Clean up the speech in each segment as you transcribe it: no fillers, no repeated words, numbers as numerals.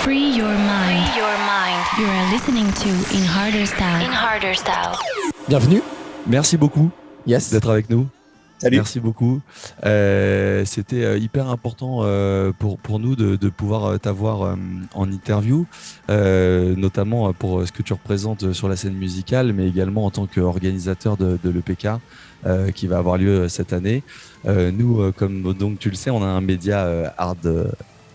Free your mind. Free your mind. You are listening to In Harder Style. In Harder Style. Bienvenue. Merci beaucoup d'être avec nous. Salut. Merci beaucoup. C'était hyper important pour nous de pouvoir t'avoir en interview, notamment pour ce que tu représentes sur la scène musicale, mais également en tant qu'organisateur de l'EPK qui va avoir lieu cette année. Nous, comme donc tu le sais, on a un média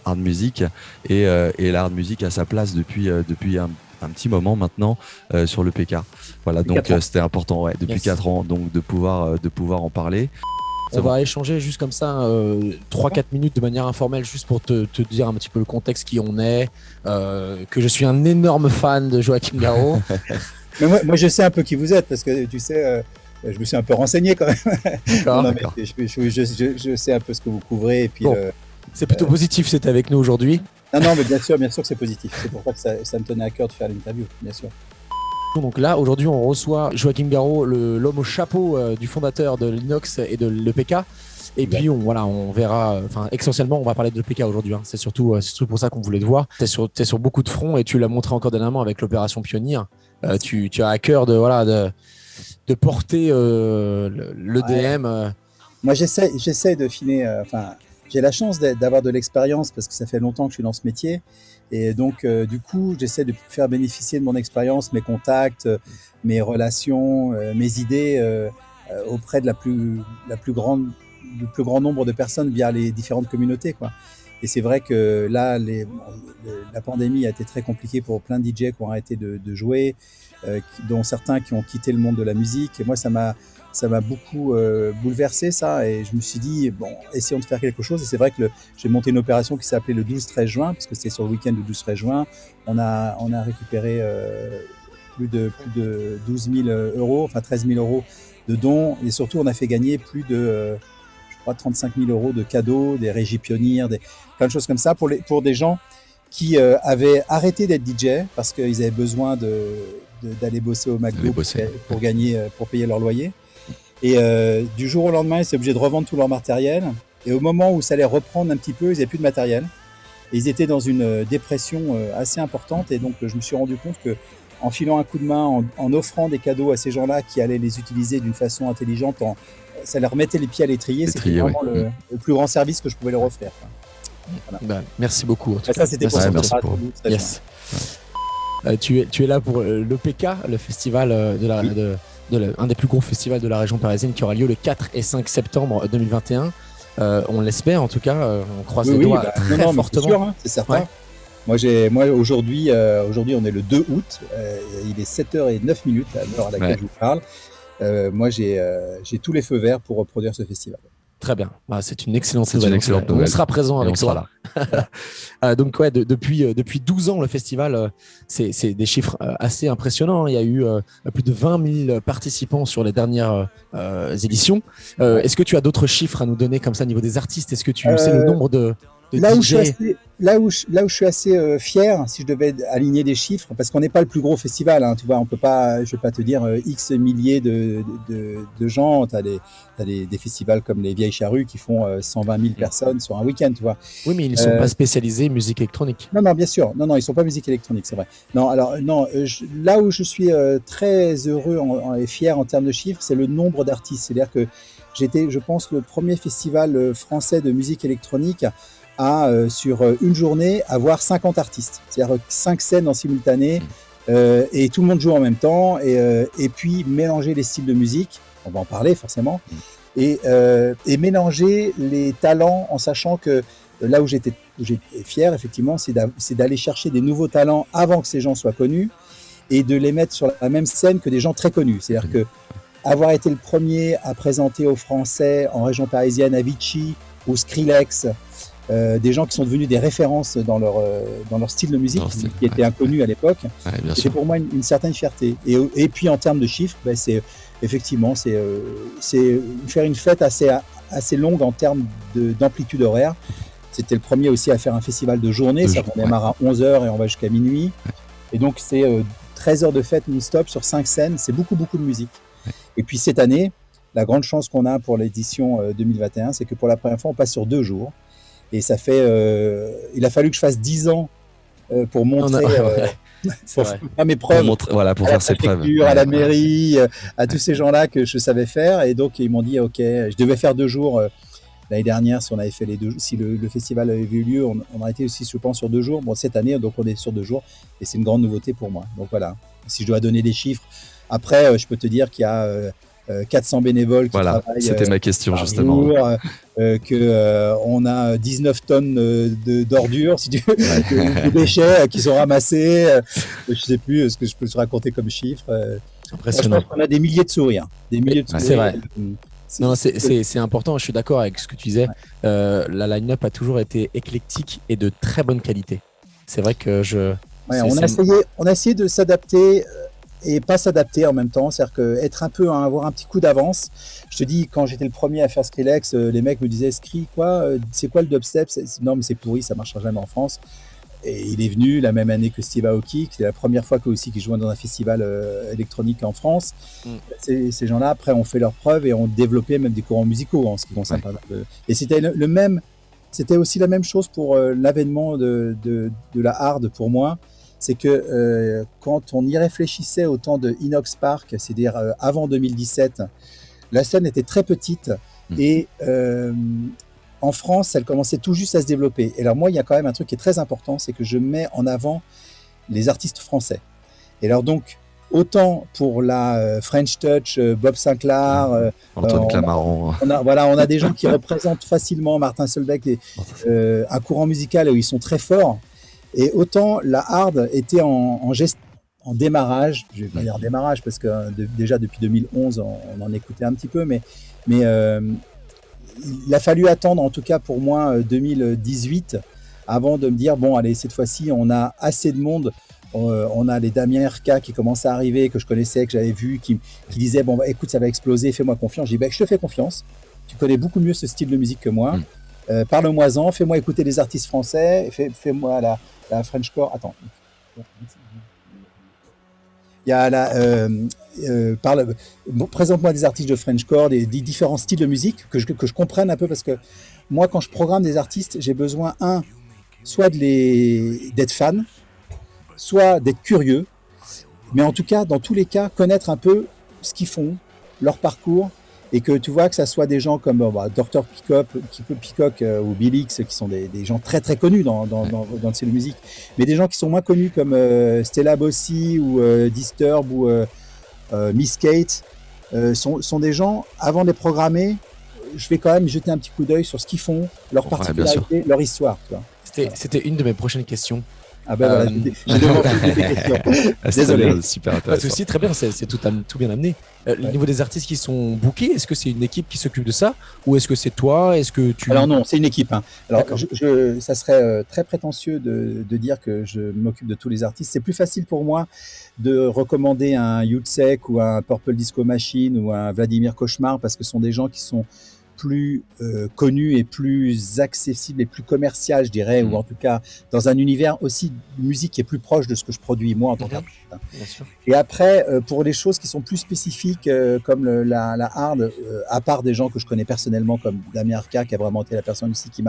hard music et la hard music a sa place depuis un petit moment maintenant sur l'EPK. Voilà, donc c'était important depuis 4 ans donc de pouvoir en parler. On va échanger juste comme ça 3-4 minutes de manière informelle juste pour te dire un petit peu le contexte qui on est, que je suis un énorme fan de Joachim Garraud. Mais moi je sais un peu qui vous êtes parce que tu sais je me suis un peu renseigné quand même. D'accord. Je sais un peu ce que vous couvrez et puis bon. C'est plutôt positif, c'était avec nous aujourd'hui. Non, mais bien sûr que c'est positif. C'est pour ça que ça me tenait à cœur de faire l'interview, bien sûr. Donc là, aujourd'hui, on reçoit Joachim Garraud, l'homme au chapeau du fondateur de l'Inox et de l'EPK. Et puis, on verra, essentiellement, on va parler de l'EPK aujourd'hui. C'est surtout pour ça qu'on voulait te voir. Tu es sur beaucoup de fronts et tu l'as montré encore dernièrement avec l'opération Pionnier. Tu as à cœur de porter l'EDM. Moi, j'essaie de filer... j'ai la chance d'avoir de l'expérience parce que ça fait longtemps que je suis dans ce métier. Et donc, du coup, j'essaie de faire bénéficier de mon expérience, mes contacts, mes relations, mes idées auprès de le plus grand nombre de personnes via les différentes communautés, quoi. Et c'est vrai que là, la pandémie a été très compliquée pour plein de DJ qui ont arrêté de jouer, dont certains qui ont quitté le monde de la musique. Et moi, ça m'a beaucoup bouleversé, ça, et je me suis dit, bon, essayons de faire quelque chose. Et c'est vrai que j'ai monté une opération qui s'appelait le 12-13 juin, parce que c'était sur le week-end du 12-13 juin. On a récupéré plus de 12 000 euros, 13 000 euros de dons, et surtout, on a fait gagner plus de, 35 000 euros de cadeaux, des régies pionnières, plein de choses comme ça, pour des gens qui avaient arrêté d'être DJ, parce qu'ils avaient besoin d'aller bosser au McDo pour payer leur loyer. Et du jour au lendemain, ils étaient obligés de revendre tout leur matériel. Et au moment où ça allait reprendre un petit peu, ils n'avaient plus de matériel. Et ils étaient dans une dépression assez importante. Et donc, je me suis rendu compte qu'en filant un coup de main, en offrant des cadeaux à ces gens-là qui allaient les utiliser d'une façon intelligente, ça leur mettait les pieds à l'étrier. C'était vraiment le plus grand service que je pouvais leur offrir. Voilà. Merci beaucoup. Ça, c'était pour Yes. Tu es là pour l'EPK, le festival un des plus gros festivals de la région parisienne qui aura lieu le 4 et 5 septembre 2021. On l'espère en tout cas, on croise les doigts très fortement. C'est sûr, c'est certain. Ouais. Moi aujourd'hui, on est le 2 août, il est 7h09 à l'heure à laquelle je vous parle. Moi j'ai tous les feux verts pour reproduire ce festival. Très bien, c'est une excellente nouvelle. On sera présent avec toi. Donc depuis 12 ans, le festival, c'est des chiffres assez impressionnants. Il y a eu plus de 20 000 participants sur les dernières éditions. Est-ce que tu as d'autres chiffres à nous donner comme ça au niveau des artistes? Est-ce que tu sais le nombre de là où je suis assez fier, si je devais aligner des chiffres, parce qu'on n'est pas le plus gros festival, tu vois, je vais pas te dire X milliers de gens. T'as des festivals comme les Vieilles Charrues qui font 120 000 personnes sur un week-end, tu vois. Oui, mais ils ne sont pas spécialisés musique électronique. Non, bien sûr. Non, ils sont pas musique électronique, c'est vrai. Non, alors non. Là où je suis très heureux et fier en termes de chiffres, c'est le nombre d'artistes. C'est-à-dire que j'étais, je pense, le premier festival français de musique électronique sur une journée, avoir 50 artistes. C'est-à-dire 5 scènes en simultané et tout le monde joue en même temps et puis mélanger les styles de musique, on va en parler forcément, et mélanger les talents en sachant que là où j'étais fier, effectivement, c'est d'aller chercher des nouveaux talents avant que ces gens soient connus et de les mettre sur la même scène que des gens très connus. C'est-à-dire que avoir été le premier à présenter aux Français en région parisienne Avicii ou Skrillex, des gens qui sont devenus des références dans leur style de musique, qui étaient inconnus à l'époque. C'est pour moi une certaine fierté. Et puis en termes de chiffres, c'est effectivement c'est faire une fête assez longue en termes d'amplitude horaire. C'était le premier aussi à faire un festival de journée, ça on démarre à 11h et on va jusqu'à minuit. Et donc c'est 13 heures de fête non-stop sur 5 scènes, c'est beaucoup de musique. Et puis cette année, la grande chance qu'on a pour l'édition 2021, c'est que pour la première fois, on passe sur 2 jours. Et ça fait, il a fallu que je fasse 10 ans pour montrer, C'est pour vrai. faire mes Pour preuves montrer, voilà, pour à la faire ses preuves. préfecture, à la Ouais. mairie, à tous ces gens-là que je savais faire. Et donc, ils m'ont dit, OK, je devais faire 2 jours. L'année dernière, si on avait fait les 2 jours, si le festival avait eu lieu, on aurait été aussi, je pense, sur 2 jours. Bon, cette année, donc on est sur 2 jours. Et c'est une grande nouveauté pour moi. Donc voilà, si je dois donner des chiffres. Après, je peux te dire qu'il y a 400 bénévoles qui Voilà, travaillent c'était ma question par justement. jour, qu'on a 19 tonnes d'ordures, si tu veux, de déchets qui sont ramassés. Je sais plus ce que je peux te raconter comme chiffre. Je Impressionnant. pense qu'on a des milliers de sourires. Des milliers de Ouais, sourires. c'est vrai. Euh, Non, c'est important, je suis d'accord avec ce que tu disais. La line-up a toujours été éclectique et de très bonne qualité. C'est vrai que Ouais, on a essayé de s'adapter et pas s'adapter en même temps, c'est-à-dire que être un peu, avoir un petit coup d'avance. Je te dis, quand j'étais le premier à faire Skrillex, les mecs me disaient Skri, quoi, c'est quoi le dubstep? Non, mais c'est pourri, ça marchera jamais en France. Et il est venu la même année que Steve Aoki, c'était la première fois qu'il jouait dans un festival électronique en France. Ces gens-là, après, ont fait leurs preuves et ont développé même des courants musicaux en ce qui concerne. Et c'était le même. C'était aussi la même chose pour l'avènement de la hard pour moi. C'est que quand on y réfléchissait au temps de Inox Park, c'est-à-dire avant 2017, la scène était très petite et en France, elle commençait tout juste à se développer. Et alors moi, il y a quand même un truc qui est très important, c'est que je mets en avant les artistes français. Et alors donc, autant pour la French Touch, Bob Sinclair, Antoine Clamaran. on a des gens qui représentent facilement Martin Solveig et un courant musical où ils sont très forts. Et autant la hard était en démarrage, je vais pas dire démarrage parce que déjà depuis 2011 on en écoutait un petit peu, mais il a fallu attendre en tout cas pour moi 2018 avant de me dire bon allez cette fois-ci on a assez de monde. On a les Damien RK qui commençaient à arriver, que je connaissais, que j'avais vu, qui disaient bon bah, écoute ça va exploser, fais-moi confiance. J'ai dit bah, je te fais confiance, tu connais beaucoup mieux ce style de musique que moi, parle-moi-en, fais-moi écouter les artistes français, fais-moi la Frenchcore. Attends, il y a présente-moi des artistes de Frenchcore, des différents styles de musique que je comprenne un peu, parce que moi quand je programme des artistes, j'ai besoin soit d'être fan, soit d'être curieux, mais en tout cas, dans tous les cas, connaître un peu ce qu'ils font, leur parcours, et que tu vois que ça soit des gens comme Dr Peacock ou Bill Hicks, qui sont des gens très très connus dans le style de musique, mais des gens qui sont moins connus comme Stella Bossi ou Disturb ou Miss Kate, sont des gens, avant de les programmer, je vais quand même jeter un petit coup d'œil sur ce qu'ils font, leur particularité, leur histoire. Tu vois. C'était une de mes prochaines questions. Ah ben voilà, j'ai demandé des questions. Désolé. Super Pas de intéressant. souci, très bien, c'est tout bien amené. Au niveau des artistes qui sont bookés, est-ce que c'est une équipe qui s'occupe de ça ou est-ce que c'est toi? Est-ce que tu... Alors non, c'est une équipe. Hein. Alors ça serait très prétentieux de dire que je m'occupe de tous les artistes. C'est plus facile pour moi de recommander un Youtsek ou un Purple Disco Machine ou un Vladimir Cauchemar parce que ce sont des gens qui sont plus connu et plus accessible et plus commercial, je dirais, ou en tout cas dans un univers aussi de musique qui est plus proche de ce que je produis moi en tant qu'artiste. Et après, pour les choses qui sont plus spécifiques comme la hard, à part des gens que je connais personnellement comme Damien Arca, qui a vraiment été la personne aussi qui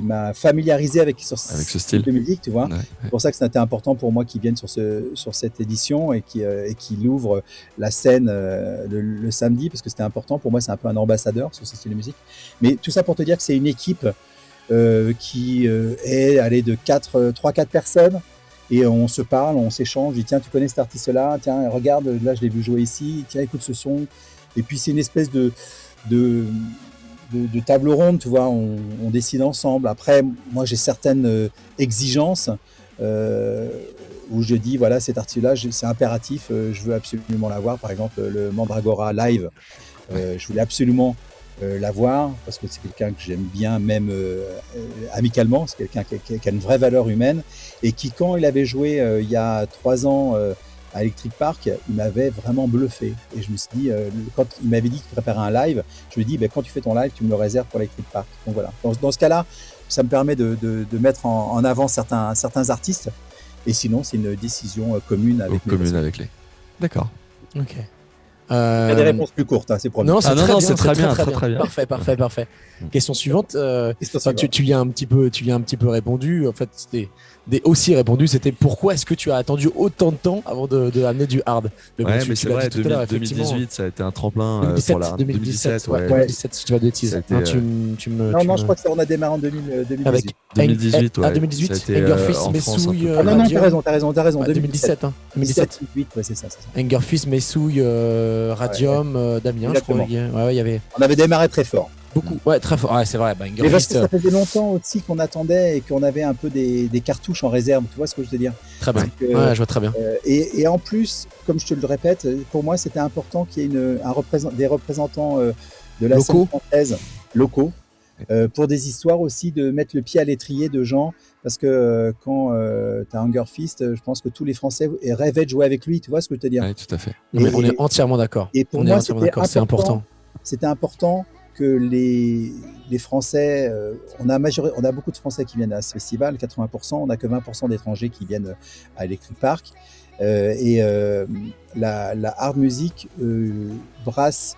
m'a familiarisé avec ce style de musique, tu vois. Ouais. C'est pour ça que c'était important pour moi qu'ils viennent sur cette édition et qu'il ouvre la scène le samedi, parce que c'était important pour moi, c'est un peu un ambassadeur sur ce style de musique. Mais tout ça pour te dire que c'est une équipe qui est allée de 3-4 personnes, et on se parle, on s'échange, je dis tiens, tu connais cet artiste-là, tiens, regarde, là je l'ai vu jouer ici, tiens, écoute ce son. Et puis c'est une espèce de table ronde, tu vois, on décide ensemble. Après, moi, j'ai certaines exigences où je dis, voilà, cet artiste-là, c'est impératif, je veux absolument l'avoir. Par exemple, le Mandragora live, je voulais absolument l'avoir parce que c'est quelqu'un que j'aime bien, même amicalement. C'est quelqu'un qui a une vraie valeur humaine et qui, quand il avait joué il y a 3 ans à Electric Park, il m'avait vraiment bluffé. Et je me suis dit, quand il m'avait dit qu'il préparait un live, je lui ai dit, quand tu fais ton live, tu me le réserves pour Electric Park. Donc voilà. Dans ce cas-là, ça me permet de mettre en avant certains artistes. Et sinon, c'est une décision commune avec les. D'accord. Ok. Il y a des réponses plus courtes, hein, c'est promis. Non, c'est Ah non, très non, bien, c'est très bien, très très bien. Parfait. Question suivante. Question Enfin, suivante. tu y as un petit peu répondu. En fait, c'était aussi répondu. C'était pourquoi est-ce que tu as attendu autant de temps avant de amener du hard? Mais bon, Ouais, tu mais c'est l'as vrai, dit tout à l'heure, effectivement. 2018, ça a été un tremplin 2017, pour la 2017, ouais, ouais. 2017, si tu vas de bêtises. Ça a été, Non, tu me. Non, je crois que ça, on a démarré en 2018. Avec 2018, ouais. 2018, Ça a été, Anger Fist, en France, un peu Messouille, plus. Ah non, Radium. t'as raison, 2017, hein. 2017. 2018, ouais, c'est ça. Anger Fist, Messouille, Radium, Damien, je crois. Exactement. Ouais, il y avait On avait démarré très fort. beaucoup. Ouais, très fort. Ouais, c'est vrai. Bah, Anger Mais parce Fist, que ça faisait longtemps aussi qu'on attendait et qu'on avait un peu des cartouches en réserve. Tu vois ce que je veux dire? très bien. C'est que, Ouais, je vois très bien. et en plus, comme je te le répète, pour moi, c'était important qu'il y ait des représentants de la scène Locaux. française, locaux, pour des histoires aussi, de mettre le pied à l'étrier de gens. Parce que quand tu as Hunger Fist, je pense que tous les Français rêvaient de jouer avec lui. Tu vois ce que je veux te dire? Ouais, tout à fait. Non, mais Et- on est entièrement d'accord. Et pour On est moi, entièrement d'accord. C'est important. C'était important que les Français, on a beaucoup de Français qui viennent à ce festival, 80%, on n'a que 20% d'étrangers qui viennent à Electric Park. La hard music brasse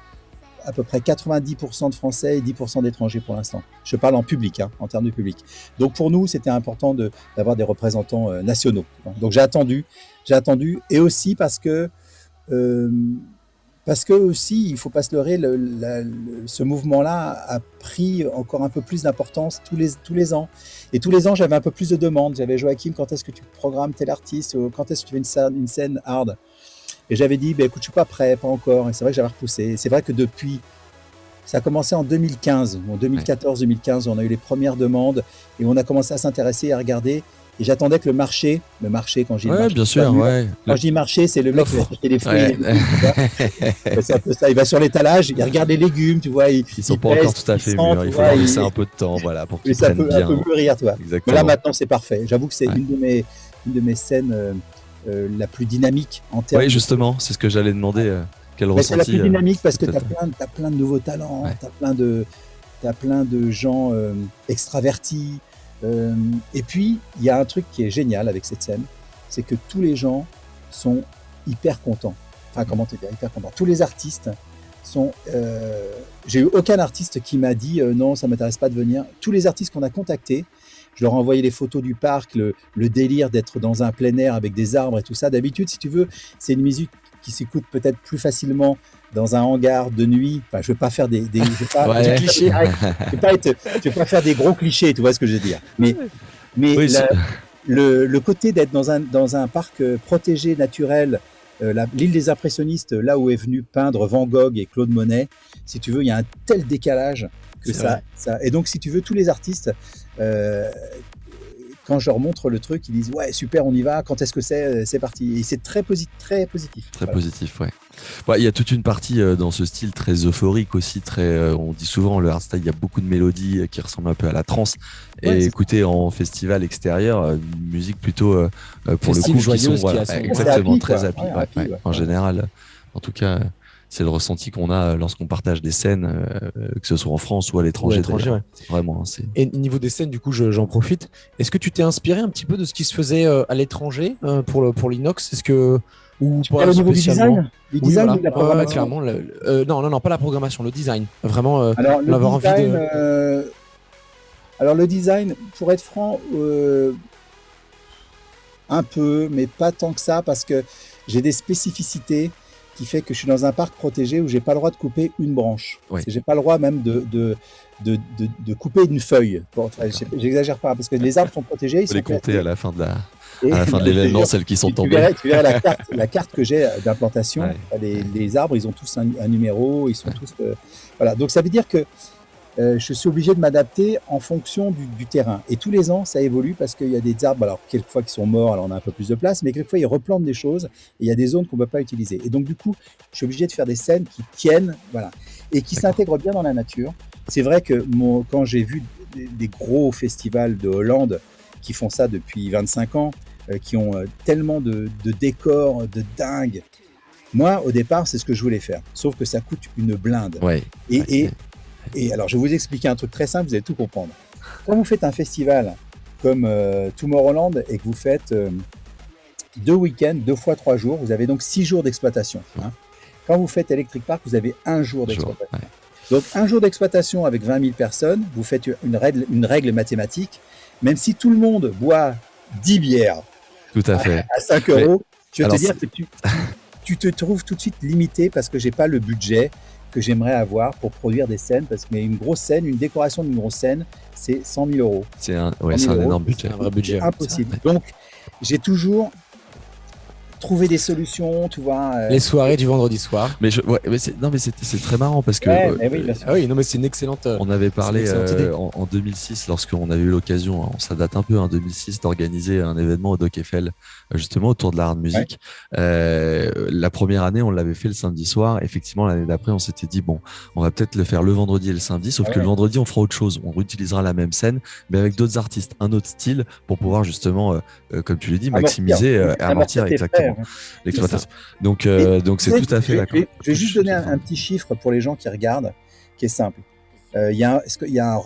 à peu près 90% de Français et 10% d'étrangers pour l'instant. Je parle en public, hein, en termes de public. Donc pour nous, c'était important d'avoir des représentants nationaux. Donc j'ai attendu, et aussi parce que aussi, il faut pas se leurrer, ce mouvement-là a pris encore un peu plus d'importance tous les ans. Et tous les ans, j'avais un peu plus de demandes. J'avais Joachim, quand est-ce que tu programmes tel artiste? Quand est-ce que tu fais une scène hard? Et j'avais dit, écoute, je suis pas prêt, pas encore. Et c'est vrai que j'avais repoussé. Et c'est vrai que depuis, ça a commencé en 2015. En 2014-2015, on a eu les premières demandes et on a commencé à s'intéresser et à regarder. Et j'attendais que le marché, quand j'ai Ouais, bien sûr, ouais. Quand je dis marché, c'est le mec qui va chercher les fruits. Ouais. Et les légumes, tu vois. C'est un peu ça. Il va sur l'étalage, il regarde les légumes, tu vois. Ils sont pas encore tout à fait mûrs. Il faut leur laisser un peu de temps, voilà, pour qu'ils ça prennent peut bien. un peu mûrir, tu vois. Mais Exactement. là, maintenant, c'est parfait. J'avoue que c'est Ouais. une de mes scènes la plus dynamique en termes. Oui, justement, c'est ce que j'allais demander. Quel Mais c'est la ressenti plus dynamique parce que peut-être. t'as plein de nouveaux talents, Ouais. t'as plein de gens extravertis. Et puis, il y a un truc qui est génial avec cette scène, c'est que tous les gens sont hyper contents. Enfin, comment te dire, hyper contents. Tous les artistes sont... j'ai eu aucun artiste qui m'a dit non, ça m'intéresse pas de venir. Tous les artistes qu'on a contactés, je leur ai envoyé les photos du parc, le délire d'être dans un plein air avec des arbres et tout ça. D'habitude, si tu veux, c'est une musique qui s'écoute peut-être plus facilement dans un hangar de nuit. Enfin, je veux pas faire je veux pas, Ouais. des clichés. Je veux pas faire des gros clichés, tu vois ce que je veux dire. Mais Oui, le côté d'être dans un parc protégé naturel, l'île des impressionnistes, là où est venu peindre Van Gogh et Claude Monet, si tu veux, il y a un tel décalage que C'est vrai. ça. Et donc, si tu veux, tous les artistes, quand je leur montre le truc, ils disent ouais, super, on y va. Quand est-ce que c'est parti? Et c'est très positif. Très Voilà. positif, ouais. Ouais, il y a toute une partie dans ce style très euphorique aussi, on dit souvent le hardstyle, il y a beaucoup de mélodies qui ressemblent un peu à la trance. Ouais, Et c'est écouter en festival extérieur, une musique plutôt pour Festive, le coup joyeuse, qui a son- exactement, happy, très quoi. happy. Ouais, Ouais, happy, ouais. ouais. En général, en tout cas, c'est le ressenti qu'on a lorsqu'on partage des scènes, que ce soit en France ou à l'étranger. Ou à l'étranger, d'ailleurs. Vraiment, hein, c'est. Et niveau des scènes, du coup, j'en profite. Est-ce que tu t'es inspiré un petit peu de ce qui se faisait à l'étranger pour l'inox? Est-ce que ou Tu pas parles au niveau du spécialement? design? Du Oui, design voilà. ou de la Ouais, programmation? clairement. Non, pas la programmation, le design. Vraiment, Alors, on avait envie de. Alors le design, pour être franc, un peu, mais pas tant que ça, parce que j'ai des spécificités qui fait que je suis dans un parc protégé où j'ai pas le droit de couper une branche. Ouais. J'ai pas le droit même de couper une feuille. Bon, enfin, j'exagère pas, parce que les arbres sont protégés. Ils Faut les sont compter à la fin de la, et- à la fin de je te l'événement, jure, celles qui sont tu tombées. verrais la carte que j'ai d'implantation. Ouais. Les arbres, ils ont tous un numéro, ils sont tous. Voilà. Donc ça veut dire que je suis obligé de m'adapter en fonction du terrain. Et tous les ans, ça évolue parce qu'il y a des arbres, alors quelquefois qui sont morts, alors on a un peu plus de place, mais quelquefois ils replantent des choses et il y a des zones qu'on ne peut pas utiliser. Et donc du coup, je suis obligé de faire des scènes qui tiennent, voilà, et qui D'accord. s'intègrent bien dans la nature. C'est vrai que quand j'ai vu des gros festivals de Hollande qui font ça depuis 25 ans, qui ont tellement de décors, de dingue. Moi, au départ, c'est ce que je voulais faire. Sauf que ça coûte une blinde. Ouais. Et alors, je vais vous expliquer un truc très simple, vous allez tout comprendre. Quand vous faites un festival comme Tomorrowland et que vous faites 2 week-ends, 2 fois 3 jours, vous avez donc 6 jours d'exploitation. Hein. Quand vous faites Electric Park, vous avez un jour Jour, d'exploitation. ouais. Donc, un jour d'exploitation avec 20 000 personnes, vous faites une règle mathématique. Même si tout le monde boit 10 bières Tout à fait. à 5 Mais, euros, je vais te alors, dire que tu te trouves tout de suite limité parce que j'ai pas le budget que j'aimerais avoir pour produire des scènes. Parce que une grosse scène, une décoration d'une grosse scène, c'est 100 000 euros. c'est un 100 000 euros, énorme budget. C'est un vrai budget. C'est impossible. Donc, j'ai toujours trouvé des solutions, tu vois. Les soirées du vendredi soir. Mais, c'est très marrant parce que Ouais, mais oui, bien sûr. Ah oui, non, mais c'est une excellente. on avait parlé c'est une excellente idée. en 2006, lorsqu'on avait eu l'occasion, ça date un peu, en 2006, d'organiser un événement au Doc Eiffel, justement autour de la hard music. La première année, on l'avait fait le samedi soir. Effectivement, l'année d'après, on s'était dit, bon, on va peut-être le faire le vendredi et le samedi, sauf que le vendredi, on fera autre chose. On réutilisera la même scène, mais avec d'autres artistes, un autre style, pour pouvoir justement, comme tu l'as dit, maximiser, amortir exactement l'exploitation. Donc, c'est tout à fait d'accord. Je vais juste donner un petit chiffre pour les gens qui regardent, qui est simple. Il y a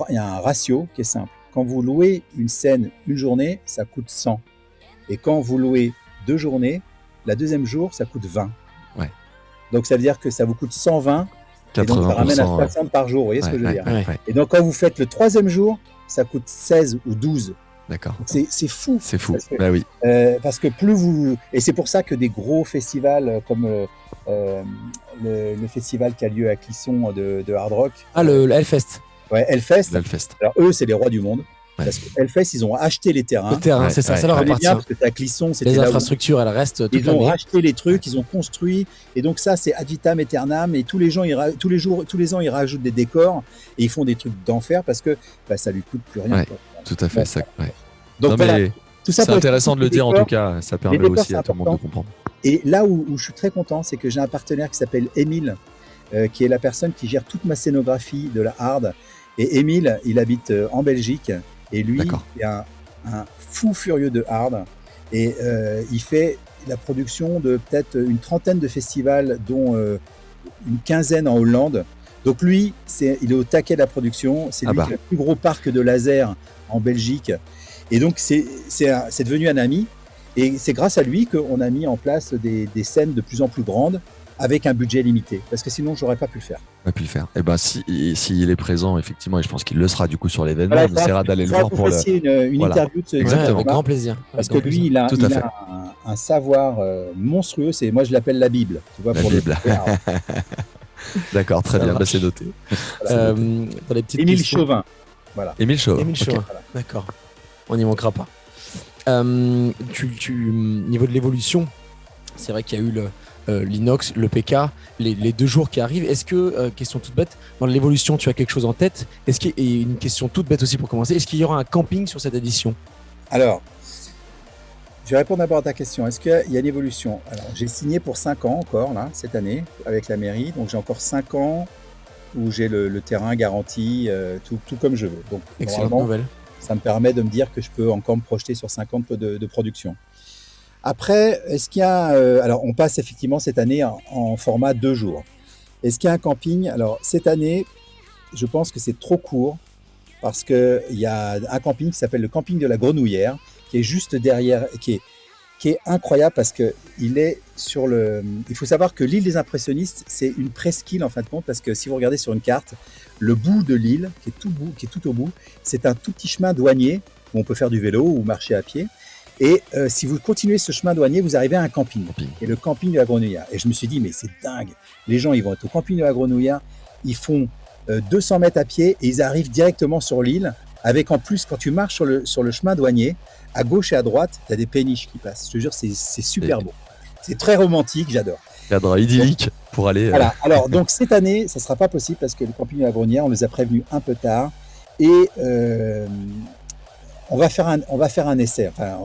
un ratio qui est simple. Quand vous louez une scène une journée, ça coûte 100. Et quand vous louez 2 journées, la deuxième jour, ça coûte 20. Ouais. Donc, ça veut dire que ça vous coûte 120. Et donc, ça ramène à 60 par jour. Vous voyez ce que je veux dire? Ouais. Et donc, quand vous faites le troisième jour, ça coûte 16 ou 12. D'accord. C'est fou. C'est fou. Parce que, Bah oui. parce que plus vous... Et c'est pour ça que des gros festivals comme le festival qui a lieu à Clisson de hard rock. Ah, le Hellfest. Ouais, Hellfest. Hellfest. Alors eux, c'est les rois du monde. Ouais. Parce que Hellfest, ils ont acheté les terrains. Le terrain, c'est ça, ça leur Je connais appartient. bien parce que t'es à Clisson, c'était Les là où infrastructures, elles restent toute ils ont l'année. racheté les trucs, ils ont construit, et donc ça c'est ad vitam aeternam, et tous les ans ils rajoutent des décors et ils font des trucs d'enfer parce que ça lui coûte plus rien. Ouais, quoi. tout à fait. Ça, ouais. Donc Non, voilà, mais tout ça c'est pour intéressant de le expliquer dire en les tout décors. cas. Ça permet décors, aussi c'est à tout le monde de important. comprendre. Et là où je suis très content, c'est que j'ai un partenaire qui s'appelle Émile, qui est la personne qui gère toute ma scénographie de la hard. Et Émile, il habite en Belgique, et lui, D'accord. il est un fou furieux de hard, et il fait la production de peut-être une trentaine de festivals, dont une quinzaine en Hollande. Donc lui, il est au taquet de la production, c'est lui qui a le plus gros parc de laser en Belgique, et donc c'est devenu un ami, et c'est grâce à lui qu'on a mis en place des scènes de plus en plus grandes, avec un budget limité, parce que sinon j'aurais pas pu le faire. On a pu le faire. Et ben s'il est présent effectivement, et je pense qu'il le sera du coup sur l'événement, on essaiera d'aller le voir pour une interview de ce Avec grand plaisir. parce que lui, il a un savoir monstrueux. Moi, je l'appelle la Bible. Tu vois, la pour Bible. D'accord, très bien. C'est noté. Dans les petites Émile questions. Chauvin. Voilà. Émile Chauvin. Émile Chauvin. Voilà. D'accord. On n'y manquera pas. Niveau de l'évolution, c'est vrai qu'il y a eu l'inox, le PK, les 2 jours qui arrivent. Est-ce que, question toute bête, dans l'évolution, tu as quelque chose en tête? Et une question toute bête aussi pour commencer, est-ce qu'il y aura un camping sur cette édition? Alors, je vais répondre d'abord à ta question. Est-ce qu'il y a une évolution? Alors, j'ai signé pour 5 ans encore, là, cette année, avec la mairie. Donc, j'ai encore 5 ans où j'ai le terrain garanti, tout comme je veux. Donc, Excellente normalement, nouvelle. ça me permet de me dire que je peux encore me projeter sur 5 ans de production. Après, est-ce qu'il y a... alors, on passe effectivement cette année en format 2 jours. Est-ce qu'il y a un camping? Alors, cette année, je pense que c'est trop court parce qu'il y a un camping qui s'appelle le camping de la Grenouillère, qui est juste derrière, qui est incroyable parce qu'il est sur le... Il faut savoir que l'île des Impressionnistes, c'est une presqu'île en fin de compte, parce que si vous regardez sur une carte, le bout de l'île, qui est tout au bout, c'est un tout petit chemin douanier où on peut faire du vélo ou marcher à pied. Et si vous continuez ce chemin douanier, vous arrivez à un camping. Et le camping de la Grenouillère. Et je me suis dit, mais c'est dingue. Les gens, ils vont être au camping de la Grenouillère, ils font 200 mètres à pied et ils arrivent directement sur l'île. Avec en plus, quand tu marches sur le chemin douanier, à gauche et à droite, tu as des péniches qui passent. Je te jure, c'est super beau. C'est très romantique, j'adore. Cadre idyllique pour aller. Voilà. Alors, donc cette année, ça ne sera pas possible parce que le camping de la Grenouillère, on les a prévenus un peu tard. Et on va faire un essai. Enfin,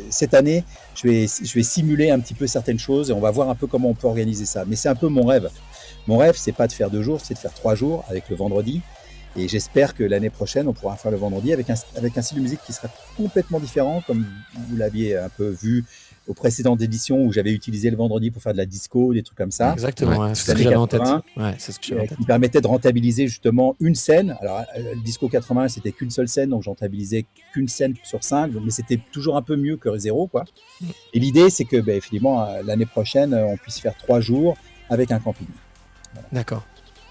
cette année, je vais simuler un petit peu certaines choses et on va voir un peu comment on peut organiser ça. Mais c'est un peu mon rêve. Mon rêve, c'est pas de faire 2 jours, c'est de faire 3 jours avec le vendredi. Et j'espère que l'année prochaine, on pourra faire le vendredi avec un style de musique qui sera complètement différent, comme vous l'aviez un peu vu aux précédentes éditions où j'avais utilisé le vendredi pour faire de la disco, des trucs comme ça. Exactement, Ouais, c'est ce que j'avais en tête. Ouais, c'est ce que j'avais en tête. Qui permettait de rentabiliser justement une scène. Alors, le disco 80, c'était qu'une seule scène, donc je rentabilisais qu'une scène sur 5, mais c'était toujours un peu mieux que 0, quoi. Et l'idée, c'est que, effectivement, l'année prochaine, on puisse faire 3 jours avec un camping. D'accord.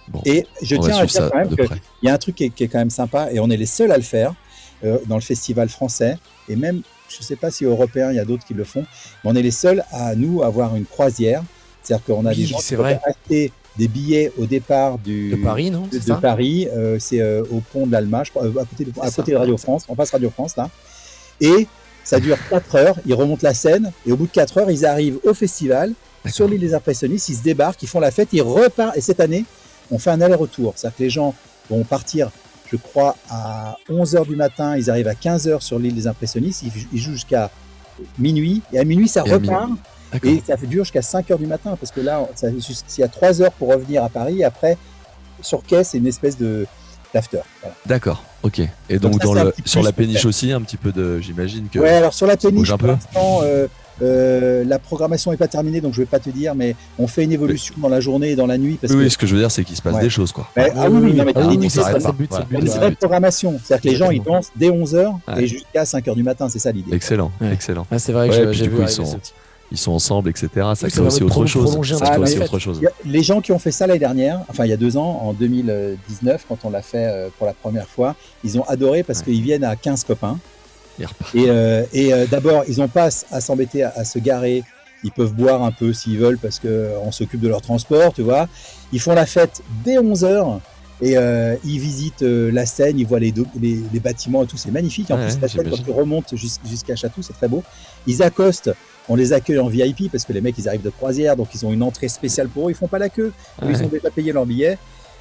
Bon, Et je on va tiens à suivre dire ça quand même de qu'il près. y a un truc qui est quand même sympa, et on est les seuls à le faire dans le festival français, et même, je ne sais pas si européen, il y a d'autres qui le font, mais on est les seuls à, nous, avoir une croisière. C'est-à-dire qu'on a Oui, des gens c'est qui peuvent vrai. acheter des billets au départ De Paris, non? C'est de ça? Paris, c'est au pont de l'Alma, je crois, à C'est côté ça, de Radio c'est- France, on passe Radio France là, et ça dure 4 heures, ils remontent la Seine, et au bout de 4 heures, ils arrivent au festival, sur l'île des Impressionnistes, ils se débarquent, ils font la fête, ils repartent, et cette année, on fait un aller-retour, c'est-à-dire que les gens vont partir, je crois, à 11h du matin, ils arrivent à 15h sur l'île des Impressionnistes, ils jouent jusqu'à minuit, et à minuit, ça Et à repart, D'accord. et ça dure jusqu'à 5h du matin, parce que là, il y a 3 heures pour revenir à Paris, et après, sur quai, c'est une espèce d'after. Voilà. D'accord, ok. Et Donc donc, ça, c'est un petit sur plus la qu'on péniche fait. aussi, un petit peu de. J'imagine que. Ouais, alors sur la ça bouge péniche, un pour peu. l'instant, la programmation n'est pas terminée, donc je ne vais pas te dire, mais on fait une évolution dans la journée et dans la nuit. Parce Oui, que, oui, ce que je veux dire, c'est qu'il se passe Ouais. des choses, quoi. Ah oui, oui, non, mais Ah oui, l'idée, oui, c'est s'arrête c'est pas. le but, c'est le Voilà. but. une Ouais. vraie programmation. C'est-à-dire que les gens, ils Exactement. dansent dès 11h Ouais. et jusqu'à 5h du matin, c'est ça l'idée. Excellent, Ouais. excellent. Ah, c'est vrai que Ouais, j'ai puis j'ai du vu coup, arriver ce petit. ils sont ensemble, etc. Ça Oui, crée ça aussi permet de autre chose. prolonger un Ça petit crée peu aussi la autre chose. Les gens qui ont fait ça l'année dernière, enfin il y a 2 ans, en 2019, quand on l'a fait pour la première fois, ils ont adoré parce Ouais. qu'ils viennent à 15 copains. Ils repartent. Et d'abord, ils n'ont pas à s'embêter à se garer. Ils peuvent boire un peu s'ils veulent parce qu'on s'occupe de leur transport, tu vois. Ils font la fête dès 11h et ils visitent la Seine, ils voient les bâtiments et tout. C'est magnifique. En Ouais, plus, la Seine, quand j'imagine. tu remontes jusqu'à Chatou, c'est très beau. Ils accostent. On les accueille en VIP parce que les mecs, ils arrivent de croisière, donc ils ont une entrée spéciale pour eux. Ils font pas la queue. Eux, Ils Ouais. ont déjà payé leur billet.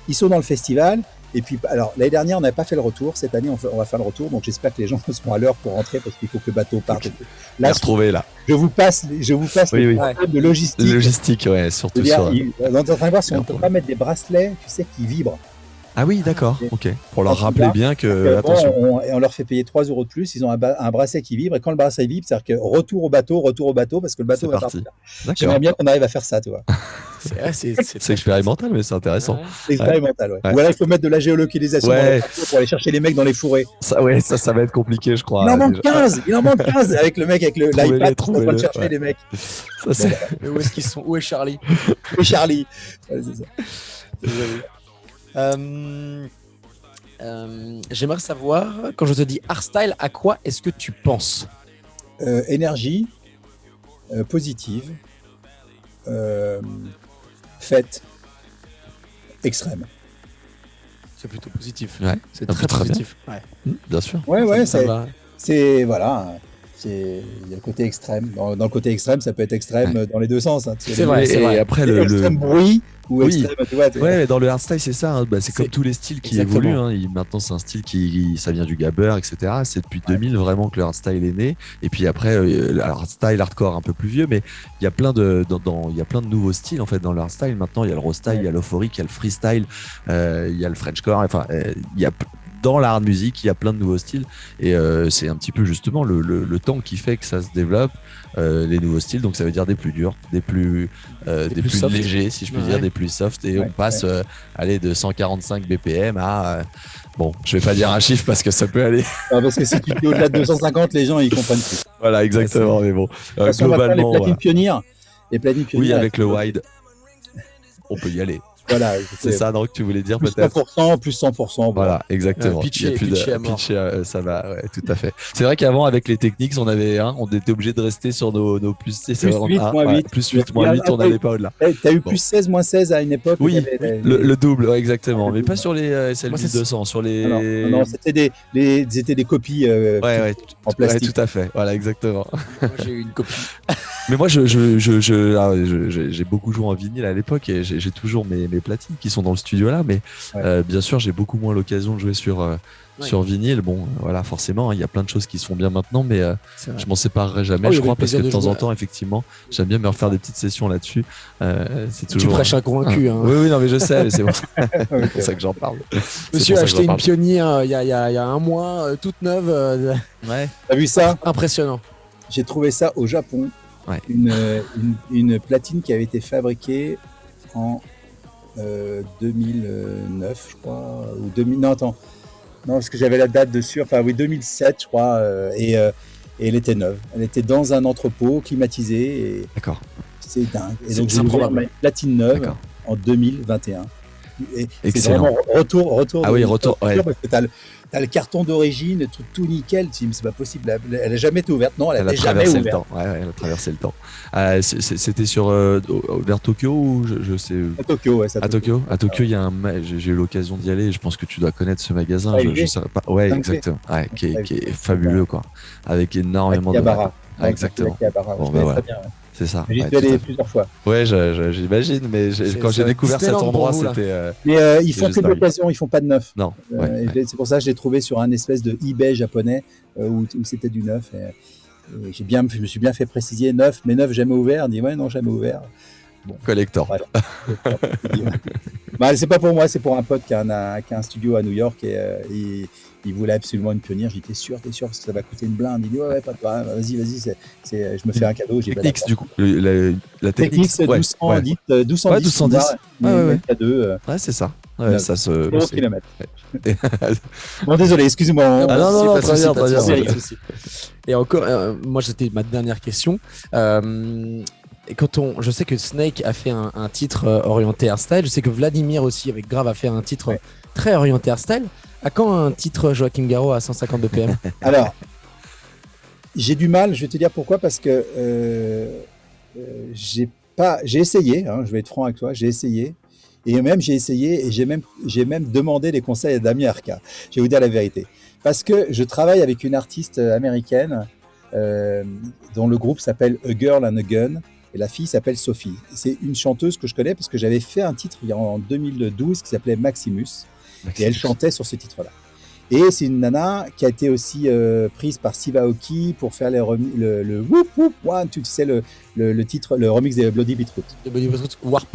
Ils sont dans le festival. Et puis, alors, l'année dernière, on n'avait pas fait le retour. Cette année, on va faire le retour. Donc, j'espère que les gens seront à l'heure pour rentrer parce qu'il faut que le bateau parte. Les Là, retrouver là. je vous passe Oui, les oui. problèmes de logistique. Logistique, ouais, surtout C'est-à-dire, sur. on est en train de voir si on ne Bien peut pour pas mettre des bracelets, tu sais, qui vibrent. Ah oui, d'accord, ok. Pour leur Quand rappeler tu bien que. Bon, Attention. on leur fait payer 3 euros de plus. Ils ont un bracelet qui vibre. Et quand le bracelet vibre, c'est-à-dire que retour au bateau, parce que le bateau C'est va parti. partir. D'accord. J'aimerais bien qu'on arrive à faire ça, tu vois. C'est expérimental, mais c'est intéressant. C'est expérimental, ouais. Ouais. Ou alors, il faut mettre de la géolocalisation dans Ouais. le bateau pour aller chercher les mecs dans les fourrés. Ça, ouais, ça va être compliqué, je crois. Il en manque déjà. 15. Il en manque 15 avec le mec, avec Trouvez-les, l'iPad qui est en train de trouvez-les, chercher ouais. les mecs. Ça, c'est- Mais où est-ce qu'ils sont? Où est Charlie? Et Charlie. Ouais, c'est ça. J'aimerais savoir, quand je te dis hardstyle, à quoi est-ce que tu penses? Énergie positive, fête extrême. C'est plutôt positif. Ouais, C'est Ah, très très bien. positif. Ouais. bien sûr. Ouais, Ça va. c'est voilà. Il y a le côté extrême. Dans le côté extrême, ça peut être extrême dans les deux sens. Hein. C'est vrai, c'est Et vrai. après, Extrême bruit ou Oui. extrême, tu vois. Ouais, mais dans le hardstyle, c'est ça. Hein. Bah, c'est comme C'est- tous les styles qui Exactement. évoluent. Hein. Maintenant, c'est un style ça vient du gabber, etc. C'est depuis 2000 vraiment que le hardstyle est né. Et puis après, le hardstyle, hardcore un peu plus vieux, mais il y a plein il y a plein de nouveaux styles en fait dans le hardstyle. Maintenant, il y a le raw style, il y a l'euphorique, il y a le freestyle, il y a le Frenchcore. Enfin, il y a dans la hard music, il y a plein de nouveaux styles. Et c'est un petit peu justement le temps qui fait que ça se développe. Les nouveaux styles, donc ça veut dire des plus durs, des plus soft. légers, si je puis Ouais. dire, des plus soft, et Ouais, on passe aller de 145 BPM à bon, je vais pas dire un chiffre parce que ça peut aller. Ah, parce que si tu es au-delà de 250, les gens ils comprennent plus. Voilà, exactement, mais bon, De toute façon, maintenant, globalement, les voilà. platines pionnières, Oui, avec le wide, on peut y aller. voilà, C'est ça, donc tu voulais dire plus peut-être. 100%, plus 100%. bon. Voilà, exactement. Pitché- Il y a plus pitché de à mort. pitché, ça va, ouais, tout à fait. C'est vrai qu'avant, avec les techniques, on était obligé de rester sur nos plus, c'est Plus vraiment- 8, moins 8. plus 8, moins 8, on n'allait pas au-delà. T'as eu Bon. plus 16, moins 16 à une époque. où Oui, il y avait le double, ouais, exactement. Le Mais pas double. sur les SL Moi, c'est- 1200, sur les. Non, c'était des copies Ouais, en ouais, plastique. tout à fait. Voilà, exactement. Moi, j'ai eu une copie. Mais moi, j'ai beaucoup joué en vinyle à l'époque et j'ai toujours mes platines qui sont dans le studio là. Mais Ouais. bien sûr, j'ai beaucoup moins l'occasion de jouer sur vinyle. Bon, voilà, forcément, il y a plein de choses qui se font bien maintenant, mais C'est vrai. je m'en séparerai jamais, Oh, il y je avait crois, le parce que plaisir de de temps en jouer. temps, effectivement, j'aime bien me refaire des petites sessions là-dessus. C'est Tu toujours. prêches un convaincu. Hein. Oui, non, mais je sais, mais c'est pour Ok. ça que j'en parle. C'est Monsieur pour a ça que acheté j'en une parle. pionnière il y a un mois, toute neuve. Ouais. T'as vu ça? Impressionnant. J'ai trouvé ça au Japon. Ouais. Une platine qui avait été fabriquée en 2009, je crois. Ou 2000, non, attends. Non, parce que j'avais la date dessus. Enfin, oui, 2007, je crois. Et elle était neuve. Elle était dans un entrepôt climatisé. Et D'accord. C'est dingue. Et C'est donc, j'ai improbable. ouvert ma platine neuve D'accord. en 2021. Et c'est Excellent. vraiment retour. Ah oui, retour, ouais. Parce que t'as le carton d'origine, le truc tout nickel. Tu dis, mais c'est pas possible. Elle a jamais été ouverte. Non, elle Elle a a jamais traversé le ouverte. temps. Ouais, elle a traversé le temps. C'était vers Tokyo ou je sais. À Tokyo, ouais. À Tokyo, il y a j'ai eu l'occasion d'y aller. Je pense que tu dois connaître ce magasin. Je sais pas. Ouais, exactement. Ouais, qui est fabuleux, quoi. Avec énormément de. Akihabara. Ah, exactement. Akihabara. Bon, Je bah, connais ouais. très bien. C'est ça. J'y Ouais, suis tout à allé fait. plusieurs fois. Ouais, j'imagine, mais quand j'ai découvert cet Disneyland pour endroit, vous, là. c'était. Mais ils C'est font juste que de dingue. l'occasion, ils font pas de neuf. Non. Et Ouais. c'est pour ça que je l'ai trouvé sur un espèce de eBay japonais où c'était du neuf. Et je me suis bien fait préciser neuf, mais neuf jamais ouvert. On dit ouais, non, jamais ouvert. Collector. Voilà. Bah, c'est pas pour moi, c'est pour un pote qui a un studio à New York et il voulait absolument une pionnière. J'ai dit t'es sûr parce que ça va coûter une blinde. Il dit ouais, pas de problème, vas-y, je me fais un cadeau. J'ai Technics, du coup. La Technique, c'est ouais, 1200, ouais. 1210. Ouais, 1210. Ouais. K2, Ouais, c'est ça. Ouais, ça se. 0 km. Bon, désolé, excusez-moi. Ah non, très bien, très bien. Pas de souci. Et encore, moi, c'était ma dernière question. Et je sais que Snake a fait un titre orienté hardstyle. Je sais que Vladimir aussi, avec Grave, a fait un titre très orienté hardstyle. À quand un titre Joachim Garraud à 150 BPM? Alors, j'ai du mal, je vais te dire pourquoi, parce que j'ai essayé, hein, je vais être franc avec toi, j'ai essayé, et même j'ai essayé, et j'ai même demandé des conseils à Damien Arca. Je vais vous dire la vérité. Parce que je travaille avec une artiste américaine dont le groupe s'appelle A Girl and a Gun, et la fille s'appelle Sophie. C'est une chanteuse que je connais parce que j'avais fait un titre en 2012 qui s'appelait Maximus. Et elle chantait sur ce titre-là. Et c'est une nana qui a été aussi prise par Steve Aoki pour faire le Whoop Whoop One, tu sais, le titre, le remix des Bloody Beetroot. Le Bloody Beetroot Warp.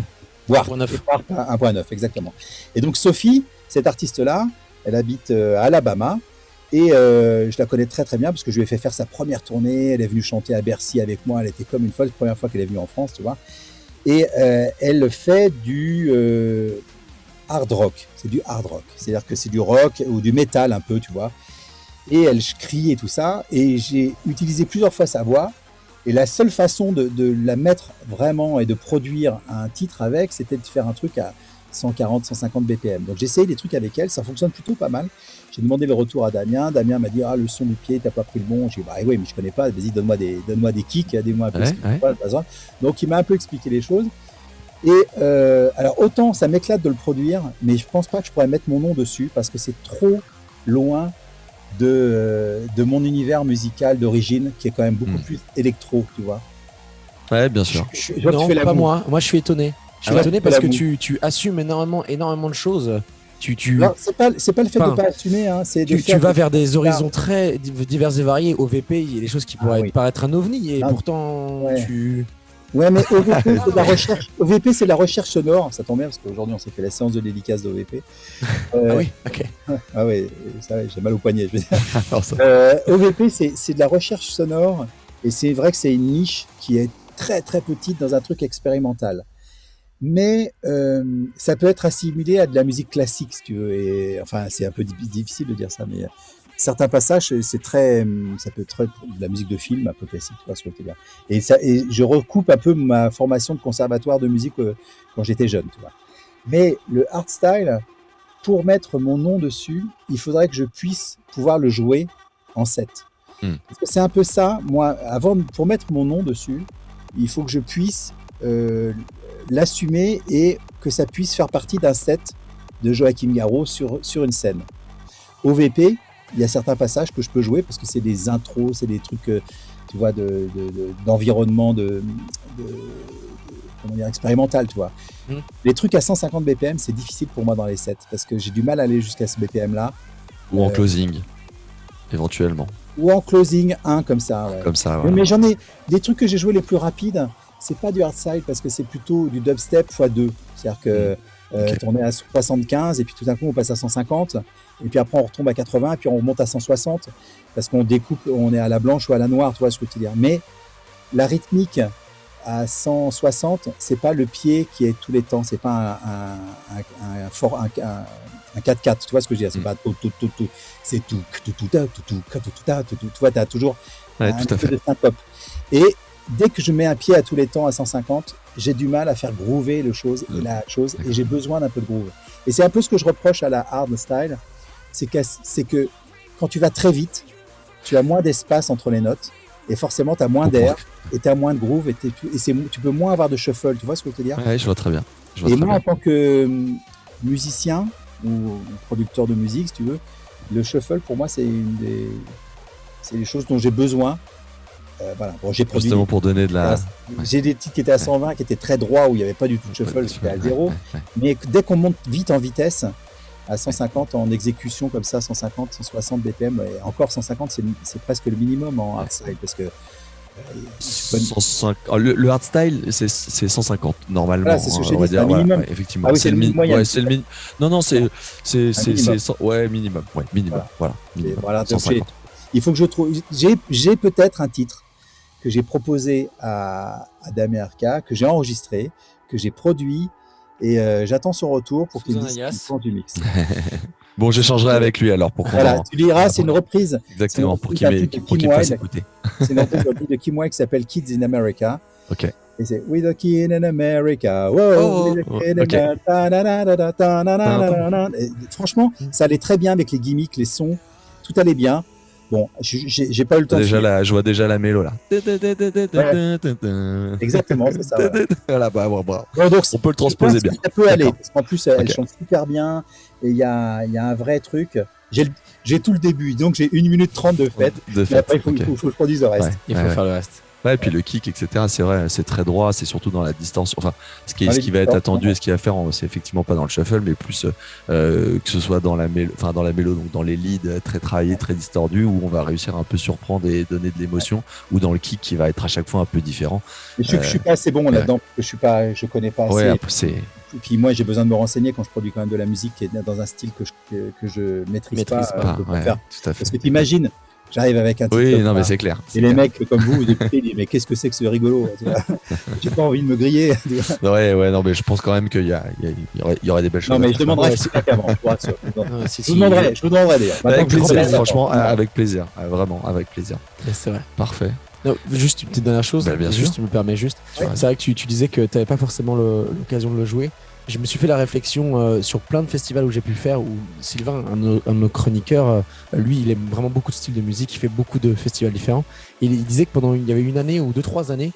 Warp 1.9. Warp 1.9, exactement. Et donc Sophie, cette artiste-là, elle habite à Alabama. Et je la connais très très bien parce que je lui ai fait faire sa première tournée. Elle est venue chanter à Bercy avec moi. Elle était comme une folle, la première fois qu'elle est venue en France, tu vois. Et elle fait du hard rock. C'est du hard rock. C'est-à-dire que c'est du rock ou du métal un peu, tu vois. Et elle crie et tout ça. Et j'ai utilisé plusieurs fois sa voix. Et la seule façon de la mettre vraiment et de produire un titre avec, c'était de faire un truc à 140, 150 BPM. Donc j'ai essayé des trucs avec elle, ça fonctionne plutôt pas mal. J'ai demandé le retour à Damien. Damien m'a dit le son du pied, t'as pas pris le bon. J'ai dit oui, mais je connais pas. Vas-y, donne-moi des kicks, dis-moi un peu ce qu'il faut pas, besoin. Donc il m'a un peu expliqué les choses. Et alors autant ça m'éclate de le produire, mais je pense pas que je pourrais mettre mon nom dessus parce que c'est trop loin de mon univers musical d'origine qui est quand même beaucoup plus électro, tu vois. Ouais, bien sûr. Non, pas moi. Moi, je suis étonné. Je suis étonné parce que tu assumes énormément de choses. Alors, c'est pas le fait de pas assumer, hein, c'est de tu vas vers des horizons très divers et variés. OVP, il y a des choses qui pourraient paraître un ovni et pourtant tu. Ouais, mais OVP, c'est de la recherche. OVP, c'est de la recherche sonore. Ça tombe bien parce qu'aujourd'hui, on s'est fait la séance de dédicace d'OVP. Ah oui, ok. Ah oui, ça, j'ai mal au poignet. Je veux dire. OVP, c'est de la recherche sonore et c'est vrai que c'est une niche qui est très très petite dans un truc expérimental. Mais ça peut être assimilé à de la musique classique, si tu veux. Et, enfin, c'est un peu difficile de dire ça, mais certains passages, ça peut être de la musique de film, un peu classique, tu vois ce que je veux dire. Et je recoupe un peu ma formation de conservatoire de musique quand j'étais jeune, tu vois. Mais le hardstyle, pour mettre mon nom dessus, il faudrait que je puisse pouvoir le jouer en set. Parce que c'est un peu ça, moi, pour mettre mon nom dessus, il faut que je puisse l'assumer et que ça puisse faire partie d'un set de Joachim Garraud sur une scène. OVP, il y a certains passages que je peux jouer parce que c'est des intros, c'est des trucs, tu vois, d'environnement, comment dire, expérimental, tu vois. Les trucs à 150 BPM, c'est difficile pour moi dans les sets parce que j'ai du mal à aller jusqu'à ce BPM-là. Ou en closing, éventuellement. Ou en closing 1 comme ça. Ouais. Comme ça, ouais. Mais j'en ai des trucs que j'ai joués les plus rapides. C'est pas du hardstyle parce que c'est plutôt du dubstep x2. C'est-à-dire que on est à 75 et puis tout d'un coup on passe à 150 et puis après on retombe à 80 et puis on remonte à 160 parce qu'on découpe, on est à la blanche ou à la noire, tu vois ce que je veux dire. Mais la rythmique à 160, c'est pas le pied qui est tous les temps, c'est pas un 4-4, tu vois ce que je veux dire. C'est pas tout, c'est tout, tu vois, t'as toujours tout à fait de syncope. Et dès que je mets un pied à tous les temps à 150, j'ai du mal à faire groover la chose et j'ai besoin d'un peu de groove. Et c'est un peu ce que je reproche à la hardstyle, c'est que quand tu vas très vite, tu as moins d'espace entre les notes et forcément tu as moins d'air et tu as moins de groove et tu peux moins avoir de shuffle, tu vois ce que je veux te dire? Ouais, je vois très bien. Et moi, en tant que musicien ou producteur de musique, si tu veux, le shuffle pour moi c'est les choses dont j'ai besoin. Voilà. Bon, j'ai produit. Justement pour donner de la. J'ai des titres qui étaient à 120, qui étaient très droits, où il n'y avait pas du tout de shuffle, c'était à 0. Mais dès qu'on monte vite en vitesse, à 150 en exécution comme ça, 150, 160 BPM, et encore 150, c'est presque le minimum en hardstyle, parce que 105... le hardstyle, c'est 150 normalement. Voilà, c'est ce que j'ai dit, c'est un minimum. effectivement. Ah oui, c'est le moyen. Ouais, c'est le minimum. Non, c'est minimum. Ouais, minimum. Voilà. Minimum. Voilà, 150. Il faut que je trouve. J'ai peut-être un titre que j'ai proposé à Damé Arca, que j'ai enregistré, que j'ai produit, et j'attends son retour pour qu'il me dise du mix. Bon, j'échangerai avec lui alors pour qu'on Voilà, tu liras, c'est une reprise. Exactement, pour qu'il fasse écouter. C'est une reprise de Kim Wilde qui s'appelle Kids in America. Ok. Et c'est With a Kid in America. Wow, with a kid in America. Franchement, ça allait très bien avec les gimmicks, les sons. Tout allait bien. Bon, j'ai pas eu le temps. Je vois déjà la mélo là. Ouais. Exactement, c'est ça. Voilà, bravo. Donc, on peut le transposer bien. Ça peut aller, parce qu'en plus, elle chante super bien. Et il y a un vrai truc. J'ai tout le début, donc j'ai 1 minute 30 de fête. Mais après, il faut que je produise le reste. Il faut faire le reste. Ouais, et puis le kick, etc. C'est vrai, c'est très droit, c'est surtout dans la distance. Enfin, ce qui va être attendu et ce qu'il va faire, c'est effectivement pas dans le shuffle, mais plus que ce soit dans la mélo, donc dans les leads très travaillés, très distordus, où on va réussir à un peu surprendre et donner de l'émotion, ou dans le kick qui va être à chaque fois un peu différent. Mais je suis pas assez bon là-dedans, parce que je connais pas assez. Ouais, et puis moi, j'ai besoin de me renseigner quand je produis quand même de la musique qui est dans un style que je maîtrise pas. Ouais, faire. Tout à fait. Parce que t'imagines. J'arrive avec un titre. Oui, non, mais c'est clair. Et les mecs comme vous écoutez, ils disent mais qu'est-ce que c'est que ce rigolo? J'ai pas envie de me griller. Ouais, non, mais je pense quand même qu'il y aurait des belles choses. Non, mais je demanderai feedback avant. Je vous demanderai d'ailleurs. Avec plaisir, franchement, avec plaisir. Vraiment, avec plaisir. C'est vrai. Parfait. Non, juste une petite dernière chose, bien sûr. juste, tu me permets juste. Ouais. C'est vrai que tu disais que tu n'avais pas forcément l'occasion de le jouer. Je me suis fait la réflexion sur plein de festivals où j'ai pu le faire, où Sylvain, un de nos chroniqueurs, lui, il aime vraiment beaucoup de styles de musique, il fait beaucoup de festivals différents. Et il disait que il y avait 1 année ou 2-3 années,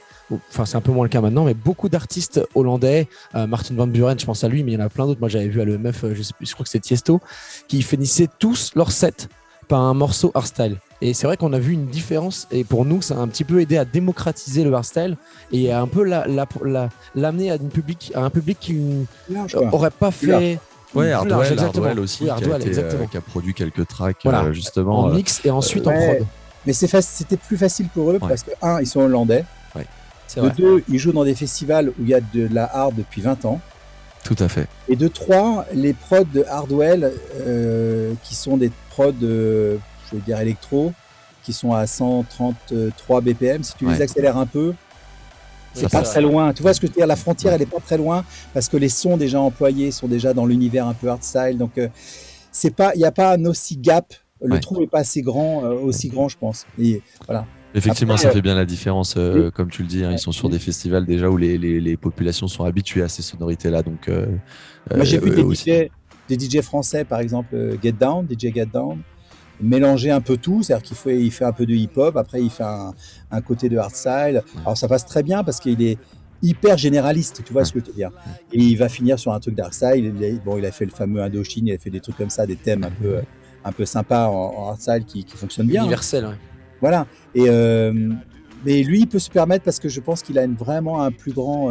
enfin c'est un peu moins le cas maintenant, mais beaucoup d'artistes hollandais, Martin van Buren, je pense à lui, mais il y en a plein d'autres. Moi j'avais vu à l'EMF, je crois que c'est Tiesto, qui finissaient tous leur set par un morceau hardstyle. Et c'est vrai qu'on a vu une différence, et pour nous, ça a un petit peu aidé à démocratiser le hardstyle et à un peu l'amener à un public qui aurait pas fait. Ouais, Hardwell aussi, qui a produit quelques tracks justement en mix et ensuite en prod. Mais c'était plus facile pour eux parce que, ils sont hollandais. Ouais, de 2, ils jouent dans des festivals où il y a de la hard depuis 20 ans. Tout à fait. Et de 3, les prods de Hardwell, qui sont des prods, je veux dire électro, qui sont à 133 BPM, si tu les accélères un peu, c'est pas très loin. Tu vois ce que je veux dire? La frontière, elle est pas très loin parce que les sons déjà employés sont déjà dans l'univers un peu hardstyle. Donc, il n'y a pas un aussi gap. Le trou n'est pas assez grand, je pense. Et voilà. Effectivement, ça fait bien la différence, comme tu le dis. Ils sont sur des festivals déjà où les populations sont habituées à ces sonorités-là. Donc, moi, j'ai vu des DJ français, par exemple, DJ Get Down, mélanger un peu tout, c'est-à-dire qu'il fait un peu de hip-hop, après il fait un côté de hardstyle. Alors ça passe très bien parce qu'il est hyper généraliste, tu vois ce que je veux dire. Et il va finir sur un truc d'hardstyle. Il a fait le fameux Indochine, il a fait des trucs comme ça, des thèmes un peu sympas en hardstyle qui fonctionnent bien. Universel, ouais. Voilà. Et mais lui, il peut se permettre parce que je pense qu'il a vraiment un plus grand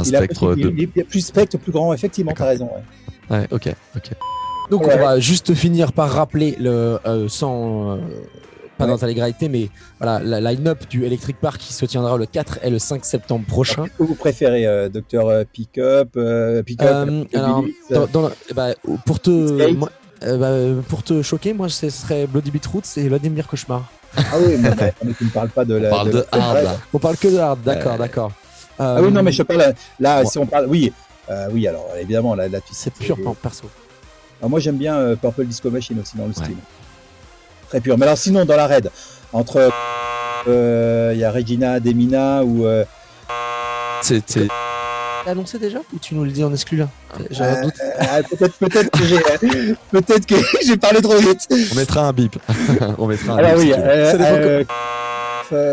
spectre plus grand. Effectivement, t'as raison. Ouais, ok. Donc on va juste finir par rappeler pas dans l'intégralité, mais voilà, la line-up du Electric Park qui se tiendra le 4 et le 5 septembre prochain. Qu'est-ce que vous préférez, Dr Pickup, pour te choquer, moi ce serait Bloody Beetroots et Vladimir Cauchemar. Ah oui, mais tu ne parles pas de la. On parle de hard là. On parle que de hard, d'accord. Ah oui, non, mais je parle là, si on parle. Oui, alors évidemment, là c'est purement perso. Alors, moi j'aime bien Purple Disco Machine aussi dans le style. Très pur. Mais alors sinon, dans la raid, entre il y a Regina Demina ou C'est T'as annoncé déjà ou tu nous le dis en exclu là? J'ai un doute. peut-être que j'ai parlé trop vite. on mettra un bip. On mettra un Alors bip, oui, si tu veux.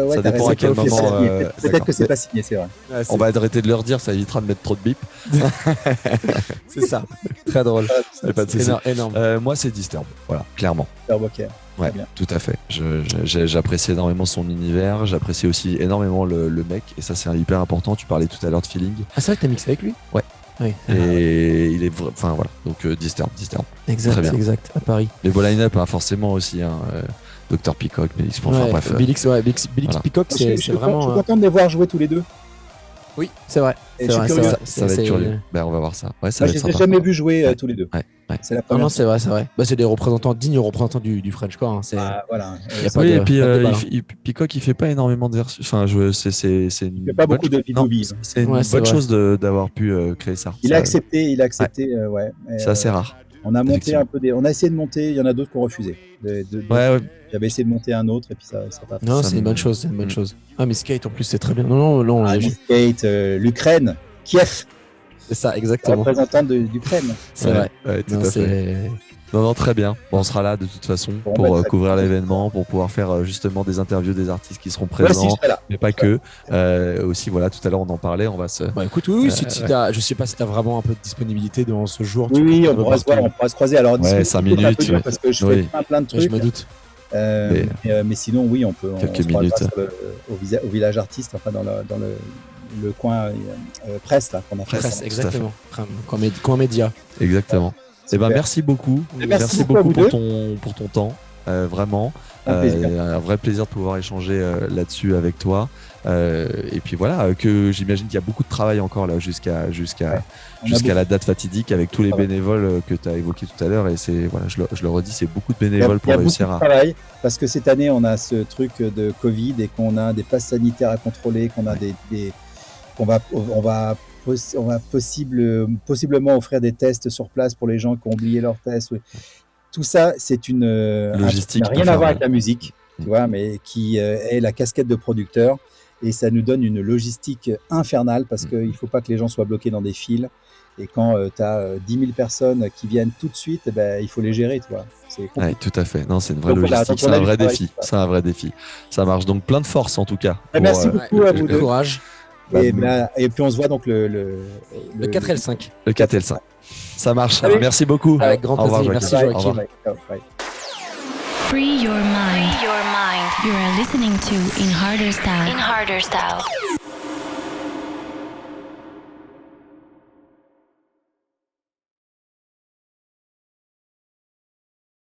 ouais, Ça t'as dépend raison, à quel c'est pas moment, signé. d'accord. Peut-être que c'est pas signé, c'est vrai. Ouais, On va arrêter de leur dire, ça évitera de mettre trop de bip. c'est ça. Très drôle. C'est pas de souci. Énorme. Moi, c'est Disturb. Voilà, clairement. Ok. Ouais, bien. tout à fait. J'apprécie énormément son univers. J'apprécie aussi énormément le mec. Et ça, c'est hyper important. Tu parlais tout à l'heure de feeling. Ah, c'est vrai que t'as mixé avec lui? Ouais. Oui. Et il est. Enfin, voilà. Donc, Disturb. Exact, Très bien. exact. À Paris. Les beaux line-up, hein, forcément aussi. Dr. Peacock, Bélix, enfin, bref. Bélix voilà. Peacock, Je c'est suis vraiment. content de les voir jouer tous les deux. Oui, c'est vrai. Et C'est je suis vrai, curieux. c'est vrai. Ça va être curieux. Ben, on va voir ça. Ouais, ça Moi, va je être les ai sympa. jamais vus jouer Ouais. tous les deux. Ouais. C'est la Non, première non, fois. c'est vrai, c'est vrai. Bah, c'est des représentants, dignes représentants du Frenchcore. Hein. Ah, voilà. Y a pas Oui, de- et puis pas de débat, hein. Peacock, il fait pas énormément de versions. Enfin, c'est une. Il fait pas bonne beaucoup de chose. beat Non, to beat. c'est une Ouais, c'est bonne vrai. chose d'avoir pu créer ça. Il Ça- a accepté, ouais. Et, C'est assez rare. on a monté effectivement. un peu on a essayé de monter, il y en a d'autres qui ont refusé. D'autres. Ouais, J'avais essayé de monter un autre et puis ça pas fait. Non, Ça c'est une me- bonne chose, c'est une bonne Mm. chose. Ah, mais Skate en plus, c'est très bien. Non, Ah, je- Skate, l'Ukraine, Kiev, c'est ça, exactement. représentant d'Ukraine. C'est Ouais, vrai. ouais, tout Non, à fait. c'est. Non, très bien. Bon, on sera là de toute façon Bon, pour bah, très couvrir bien. l'événement, pour pouvoir faire justement des interviews des artistes qui seront Moi aussi, présents, je serai là. mais pas que. Aussi, voilà, tout à l'heure on en parlait, on va se. Bah écoute, oui, si t'as, je sais pas si t'as vraiment un peu de disponibilité dans ce jour. Oui, on peux pourra se voir, on pourra se croiser. Alors, Ouais, 5 minutes, c'est un peu dur ouais. parce que je Oui. fais plein de Je trucs. me doute. Mais sinon, oui, on peut. Quelques on se croisera minutes. sur au village artiste, enfin dans le coin presse là qu'on a fait. Presse, tout à exactement. Coin média. Exactement. Eh ben, Super. merci beaucoup. Et merci beaucoup à vous pour ton temps. Vraiment. Un plaisir. Un vrai plaisir de pouvoir échanger là-dessus avec toi. Et puis voilà, que j'imagine qu'il y a beaucoup de travail encore là jusqu'à On a la date fatidique avec tous les Ah ouais. bénévoles que tu as évoqués tout à l'heure. Et c'est voilà, je le redis, c'est beaucoup de Il y a bénévoles pour beaucoup réussir de à. travail parce que cette année on a ce truc de Covid et qu'on a des passes sanitaires à contrôler, qu'on a on va possiblement offrir des tests sur place pour les gens qui ont oublié leurs tests. Oui. Tout ça, c'est une un truc Logistique qui n'a rien à voir infernale. avec la musique, tu vois, mais qui est la casquette de producteur et ça nous donne une logistique infernale parce qu'il ne faut pas que les gens soient bloqués dans des files. Et quand tu as 10 000 personnes qui viennent tout de suite, eh ben, il faut les gérer, tu vois. C'est compliqué. Ouais, tout à fait. Non, c'est une vraie Donc voilà, logistique, donc on c'est a un du vrai travail, défi. quoi. C'est un vrai défi. Ça marche. Donc plein de force en tout cas. Merci pour, beaucoup à vous deux. Courage. Et puis on se voit donc Le 4 et le 5. le 4 et le 5. Ça marche. Allez. Merci beaucoup. Avec grand Au revoir, plaisir. Joachim. Merci, Au Joachim. revoir. Bye. Free your mind. You are listening to In Harder Style.